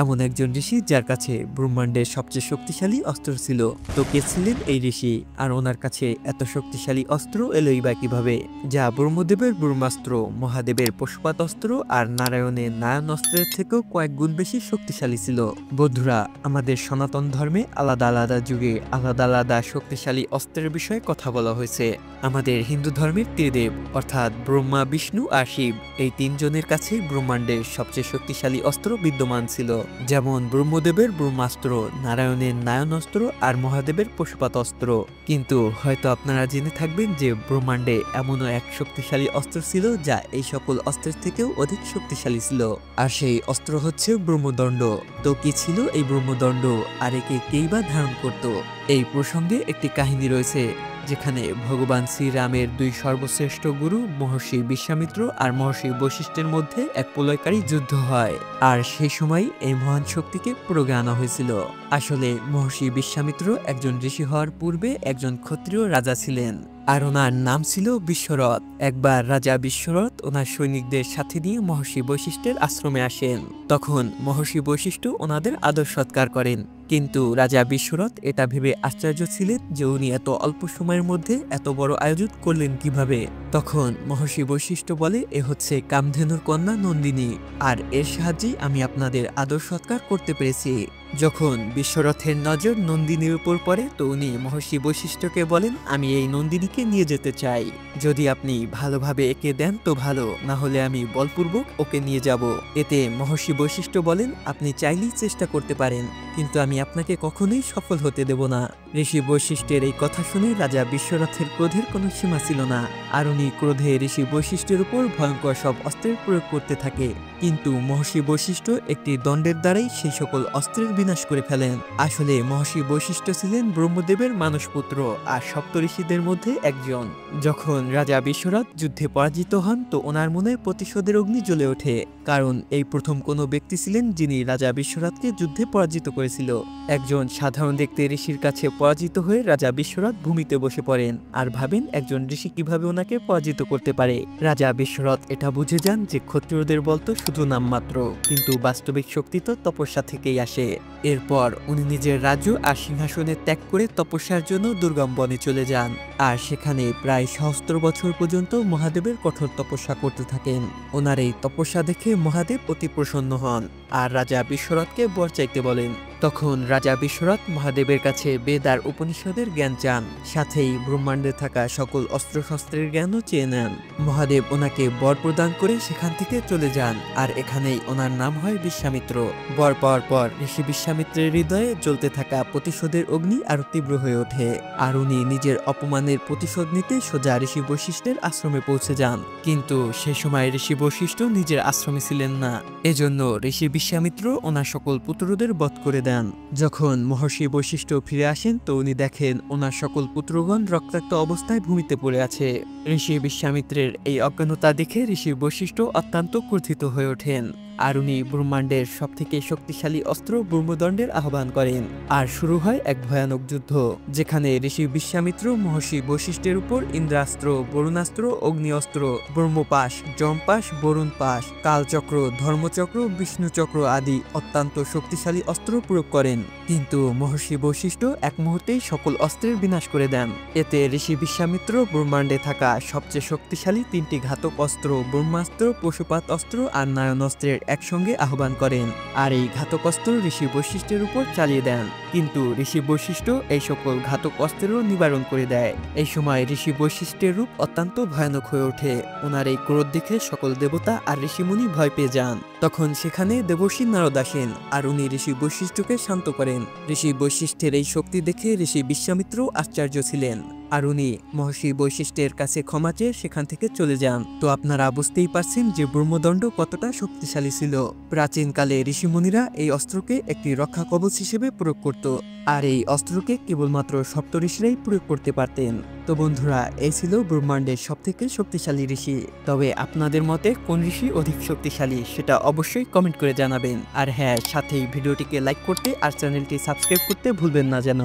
এমন একজন ঋষি যার কাছে ব্রহ্মাণ্ডের সবচেয়ে শক্তিশালী অস্ত্র ছিল। তো কে ছিলেন এই ঋষি, আর ওনার কাছে এত শক্তিশালী অস্ত্র এলোই বা কিভাবে, যা ব্রহ্মদেবের ব্রহ্মাস্ত্র, মহাদেবের পশুপাত অস্ত্র আর নারায়ণের নারায়ণ অস্ত্রের থেকেও কয়েক গুণ বেশি শক্তিশালী ছিল। বন্ধুরা, আমাদের সনাতন ধর্মে আলাদা আলাদা যুগে আলাদা আলাদা শক্তিশালী অস্ত্রের বিষয়ে কথা বলা হয়েছে। আমাদের হিন্দু ধর্মের ত্রিদেব অর্থাৎ ব্রহ্মা, বিষ্ণু আর শিব, এই তিনজনের কাছে ব্রহ্মাণ্ডের সবচেয়ে শক্তিশালী অস্ত্র বিদ্যমান ছিল। যেমন ব্রহ্মদেবের ব্রহ্মাস্ত্র, নারায়ণের নারায়ণ অস্ত্র আর মহাদেবের পশুপাত অস্ত্র। কিন্তু হয়তো আপনারা জেনে থাকবেন যে ব্রহ্মাণ্ডে এমনও এক শক্তিশালী অস্ত্র ছিল যা এই সকল অস্ত্রের থেকেও অধিক শক্তিশালী ছিল, আর সেই অস্ত্র হচ্ছে ব্রহ্মদণ্ড। তো কি ছিল এই ব্রহ্মদণ্ড, আর একে কেই বা ধারণ করত? এই প্রসঙ্গে একটি কাহিনী রয়েছে, যেখানে ভগবান শ্রীরামের দুই সর্বশ্রেষ্ঠ গুরু মহর্ষি বিশ্বামিত্র আর মহর্ষি বশিষ্ঠের মধ্যে এক প্রলয়কারী যুদ্ধ হয়। আর সেই সময় এই মহান শক্তিকে প্রয়োগে আনা হয়েছিল। আসলে মহর্ষি বিশ্বামিত্র একজন ঋষি হওয়ার পূর্বে একজন ক্ষত্রিয় রাজা ছিলেন, আর ওনার নাম ছিল বিশ্বরথ। একবার রাজা বিশ্বরথ ওনার সৈনিকদের সাথে নিয়ে মহর্ষি বশিষ্ঠের আশ্রমে আসেন। তখন মহর্ষি বশিষ্ঠ ওনাদের আদর সৎকার করেন। কিন্তু রাজা বিশ্বরথ এটা ভেবে আশ্চর্য ছিলেন যে উনি এত অল্প সময়ের মধ্যে এত বড় আয়োজন করলেন কিভাবে। তখন মহর্ষি বশিষ্ঠ বলে, এ হচ্ছে কামধেনুর কন্যা নন্দিনী, আর এর সাহায্যে আমি আপনাদের আদর সৎকার করতে পেরেছি। যখন বিশ্বরথের নজর নন্দিনীর উপর পড়ে, তো উনি মহর্ষি বশিষ্ঠকে বলেন, আমি এই নন্দিনীকে নিয়ে যেতে চাই। যদি আপনি ভালোভাবে একে দেন তো ভালো, না হলে আমি বলপূর্বক ওকে নিয়ে যাব। এতে মহর্ষি বশিষ্ঠ বলেন, আপনি চাইলেই চেষ্টা করতে পারেন, কিন্তু আমি আপনাকে কখনোই সফল হতে দেব না। ঋষি বশিষ্ঠের এই কথা শুনে রাজা বিশ্বরথের ক্রোধের কোনো সীমা ছিল না, আর উনি ক্রোধে ঋষি বশিষ্ঠের উপর ভয়ঙ্কর সব অস্ত্রের প্রয়োগ করতে থাকে। কিন্তু মহর্ষি বশিষ্ঠ একটি দণ্ডের দ্বারাই সেই সকল অস্ত্রের বিনাশ করে ফেলেন। আসলে মহর্ষি বশিষ্ঠ ছিলেন ব্রহ্মদেবের মানসপুত্র আর সপ্তঋষিদের মধ্যে একজন। যখন রাজা বিশ্বরথ যুদ্ধে পরাজিত হন, তো ওনার মনে প্রতিশোধের অগ্নি জ্বলে ওঠে, কারণ এই প্রথম কোনো ব্যক্তি ছিলেন যিনি রাজা বিশ্বরথকে যুদ্ধে পরাজিত করেছিল। একজন সাধারণ দেখতে ঋষির কাছে পরাজিত হয়ে রাজা বিশ্বরথ ভূমিতে বসে পড়েন আর ভাবেন একজন ঋষি কিভাবে ওনাকে পরাজিত করতে পারে। রাজা বিশ্বরথ এটা বুঝে যান যে ক্ষত্রিয়দের বল তো শুধু নামমাত্র, কিন্তু বাস্তবিক শক্তি তো তপস্যা থেকেই আসে। এরপর উনি নিজের রাজ্য আর সিংহাসনে ত্যাগ করে তপস্যার জন্য দুর্গম বনে চলে যান, আর সেখানে প্রায় সহস্র বছর পর্যন্ত মহাদেবের কঠোর তপস্যা করতে থাকেন। ওনার এই তপস্যা দেখে মহাদেব অতি প্রসন্ন হন আর রাজা বিশ্বরথকে বর চাইতে বলেন। তখন রাজা বিশ্বরথ মহাদেবের কাছে বেদ আর উপনিষদের জ্ঞান চান, সাথেই ব্রহ্মাণ্ডে থাকা সকল অস্ত্রশস্ত্রের জ্ঞানও চেয়ে নেন। মহাদেব ওনাকে বর প্রদান করে সেখান থেকে চলে যান, আর এখানেই ওনার নাম হয় বিশ্বামিত্র। বর পাওয়ার পর ঋষি বিশ্বামিত্রের হৃদয়ে জ্বলতে থাকা প্রতিশোধের অগ্নি আরো তীব্র হয়ে ওঠে, আর উনি নিজের অপমানের প্রতিশোধ নিতে সোজা ঋষি বশিষ্ঠের আশ্রমে পৌঁছে যান। কিন্তু সে সময় ঋষি বশিষ্ঠ নিজের আশ্রমে ছিলেন না, এজন্য ঋষি বিশ্বামিত্র ওনার সকল পুত্রদের বধ করে দেন। যখন মহর্ষি বশিষ্ঠ ফিরে আসেন, তো উনি দেখেন ওনার সকল পুত্রগণ রক্তাক্ত অবস্থায় ভূমিতে পড়ে আছে। ঋষি বিশ্বামিত্রের এই অজ্ঞানতা দেখে ঋষি বশিষ্ঠ অত্যন্ত ক্রোধিত হয়ে ওঠেন, আর উনি ব্রহ্মাণ্ডের সবথেকে শক্তিশালী অস্ত্র ব্রহ্মদণ্ডের আহ্বান করেন। আর শুরু হয় এক ভয়ানক যুদ্ধ, যেখানে ঋষি বিশ্বামিত্র মহর্ষি বশিষ্ঠের উপর ইন্দ্রাস্ত্র, বরুণাস্ত্র, অগ্নিঅস্ত্র, ব্রহ্মপাশ, যমপাশ, বরুণ পাশ, কালচক্র, ধর্মচক্র, বিষ্ণুচক্র আদি অত্যন্ত শক্তিশালী অস্ত্র প্রয়োগ করেন। কিন্তু মহর্ষি বশিষ্ঠ এক মুহূর্তেই সকল অস্ত্রের বিনাশ করে দেন। এতে ঋষি বিশ্বামিত্র ব্রহ্মাণ্ডে থাকা সবচেয়ে শক্তিশালী তিনটি ঘাতক অস্ত্র ব্রহ্মাস্ত্র, পশুপাত অস্ত্র আর নারায়ণ অস্ত্রের একসঙ্গে আহ্বান করেন, আর এই ঘাতক অস্ত্র ঋষি বশিষ্ঠের উপর চালিয়ে দেন। কিন্তু ঋষি বশিষ্ঠ এই সকল ঘাতক অস্ত্রেরও নিবারণ করে দেয়। এই সময় ঋষি বশিষ্ঠের রূপ অত্যন্ত ভয়ানক হয়ে ওঠে। ওনার এই ক্রোধ দেখে সকল দেবতা আর ঋষিমুনি ভয় পেয়ে যান। তখন সেখানে দেবর্ষি নারদ আসেন, আর উনি ঋষি বশিষ্ঠকে শান্ত করেন। ঋষি বশিষ্ঠের এই শক্তি দেখে ঋষি বিশ্বামিত্র আশ্চর্য ছিলেন, আর উনি মহর্ষি বশিষ্ঠের কাছে ক্ষমা চেয়ে সেখান থেকে চলে যান। তো আপনারা বুঝতেই পারছেন যে ব্রহ্মদণ্ড কতটা শক্তিশালী ছিল। প্রাচীনকালে ঋষিমুনিরা এই অস্ত্রকে একটি রক্ষা কবচ হিসেবে প্রয়োগ করত, আর এই অস্ত্রকে কেবলমাত্র সপ্তঋষিরাই প্রয়োগ করতে পারতেন। তো বন্ধুরা, এই ছিল ব্রহ্মাণ্ডের সবথেকে শক্তিশালী ঋষি। তবে আপনাদের মতে কোন ঋষি অধিক শক্তিশালী সেটা অবশ্যই কমেন্ট করে জানাবেন। আর হ্যাঁ, সাথেই ভিডিওটিকে লাইক করতে আর চ্যানেলটি সাবস্ক্রাইব করতে ভুলবেন না যেন।